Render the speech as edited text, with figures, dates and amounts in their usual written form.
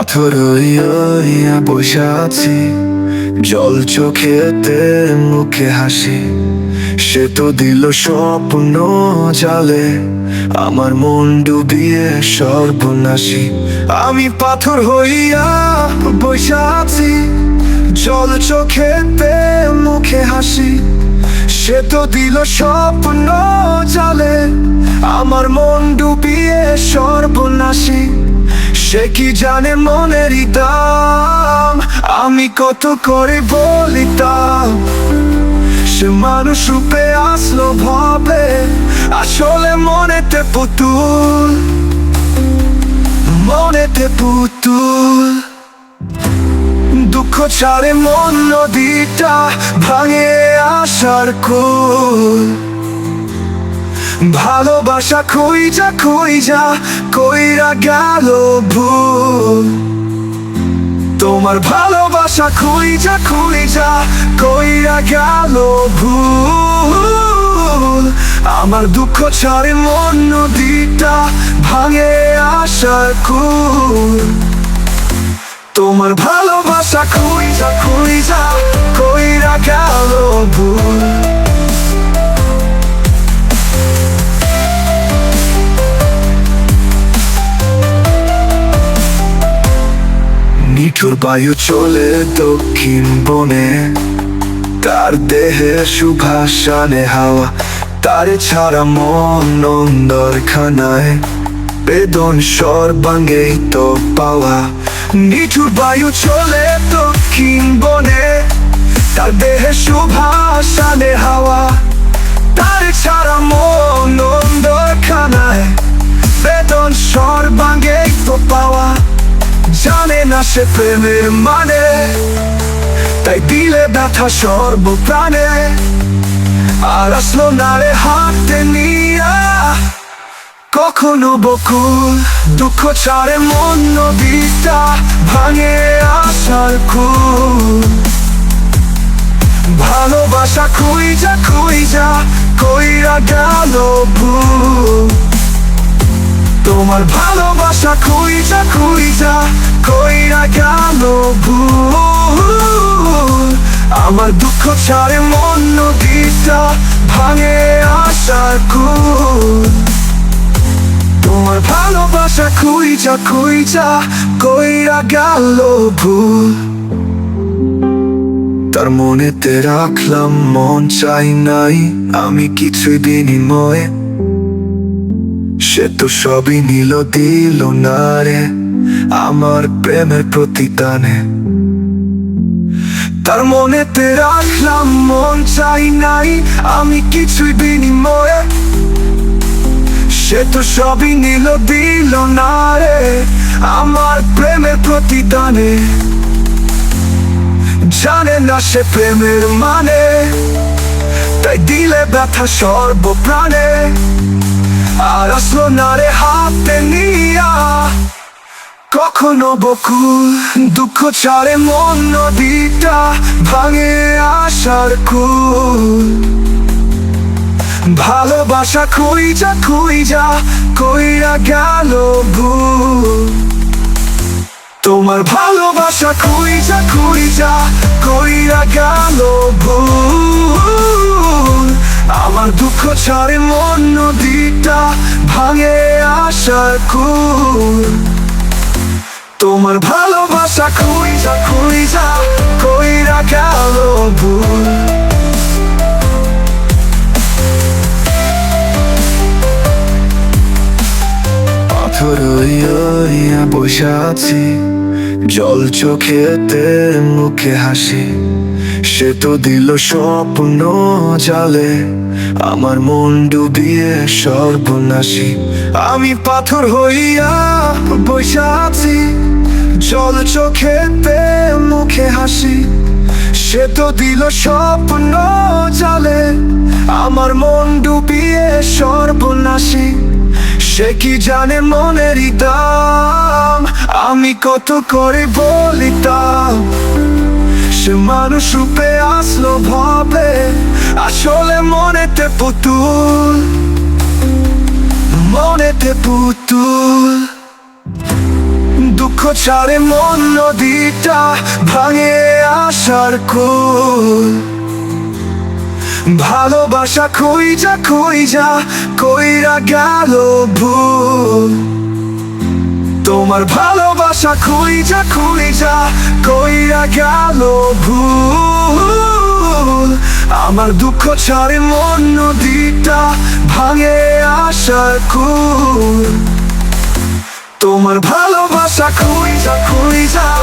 পাথর হইয়া বসে আছি, জল চোখেতে মুখে হাসি। সে তো দিল স্বপ্ন জালে, আমার মন ডুবিয়ে সর্বনাশী। আমি পাথর হইয়া বসে আছি, জল চোখেতে মুখে হাসি। সে তো দিল স্বপ্ন জালে, আমার মন ডুবিয়ে সর্বনাশী। সে কি জানে মনেরই দাম, আমি কত করে বলিতাম। সে মানুষ রূপে আসলো ভাবে, আসলে মনেতে পুতুল, মনেতে পুতুল। দুঃখ ছাড়ে মন নদীটা ভাঙে আসার কুল। ভালোবাসা খুঁজা খুঁজা কইরা গেল ভুল। তোমার ভালোবাসা খুঁজা খুঁজা কইরা গেল ভুল। আমার দুঃখ ছাড়ে মন নদীটা ভাঙে আসার কুল। তোমার ভালোবাসা খুঁজা খুঁজা কইরা গেল ভুল। নিঠুর বায়ু চলে দক্ষিণ বনে, তার দেহে সুভাষানে হাওয়া। তারে ছাড়া মন নন্দরখানায়, বেদন সর্বাঙ্গেই তো পাওয়া। নিঠুর বায়ু চলে দক্ষিণ বনে, তার দেহে সুভাষানে হাওয়া। তারে ছাড়া মন নন্দরখানায়, বেদন সর্বাঙ্গেই তো পাওয়া। জানে না সে প্রেমের মানে, তাই দিলে ব্যথা সর্বপ্রাণে। আর আসলো না রে হাতে নিয়া কখনো বকুল। দুঃখ ছাড়ে মন নদীটা ভাঙে আসার কুল। ভালোবাসা খুঁজা খুঁজা কইরা গেল ভুল। তোমার ভালোবাসা খুঁজা খুঁজা কইরা গেল ভুল। আমার দুঃখ ছাড়ে মন নদীটা ভাঙে আসার কুল। তোমার ভালোবাসা খুঁজা খুঁজা কইরা গেল ভুল। তার মনেতে রাখলাম মন চাই নাই আমি কিছুই বিনিময়ে। সে তো সবই নিল দিল না রে আমার প্রেমের প্রতিদানে। তার মনেতে রাখলাম মন চাই নাই আমি কিছুই বিনিময়ে। সে তো সবই নিল দিল না রে আমার প্রেমের প্রতিদানে। জানে না সে প্রেমের মানে, তাই দিলে ব্যথা সর্বপ্রাণে। আর আসলো না রে হাতে নিয়া কখনো বকুল। দুঃখ ছাড়ে মন নদীটা ভাঙে আসার কুল। ভালোবাসা খুঁজা খুঁজা কইরা গেল ভুল। তোমার ভালোবাসা খুঁজা খুঁজা কইরা গেল ভুল। আমার দুঃখ ছাড়ে মন নদীটা ভাঙে আসার কুল। তোমার ভালোবাসা খুঁজা খুঁজা কইরা গেল ভুল। পাথর হইয়া বসে আছি, জল চোখেতে মুখে হাসি। সে তো দিল স্বপ্ন জালে, আমার মন ডুবিয়ে সর্বনাশী। আমি পাথর হইয়া বসে আছি, জল চোখেতে মুখে হাসি। সে তো দিল স্বপ্ন জালে, আমার মন ডুবিয়ে সর্বনাশী। সে কি জানে মনেরই দাম, আমি কত করে বলিতাম। সে মানুষ রূপে আসলো ভাবে, আসলে মনেতে পুতুল, মনেতে পুতুল। দুঃখ ছাড়ে মন নদীটা ভাঙে আসার কুল। ভালোবাসা খুঁইজা খুঁইজা কইরা গেল ভুল। তোমার ভালোবাসা খুঁইজা খুঁইজা কইরা গেল ভুল। আমার দুঃখ ছাড়ে মন নদীটা ভাঙে আসার কুল। তোমার ভালোবাসা খুঁইজা খুঁইজা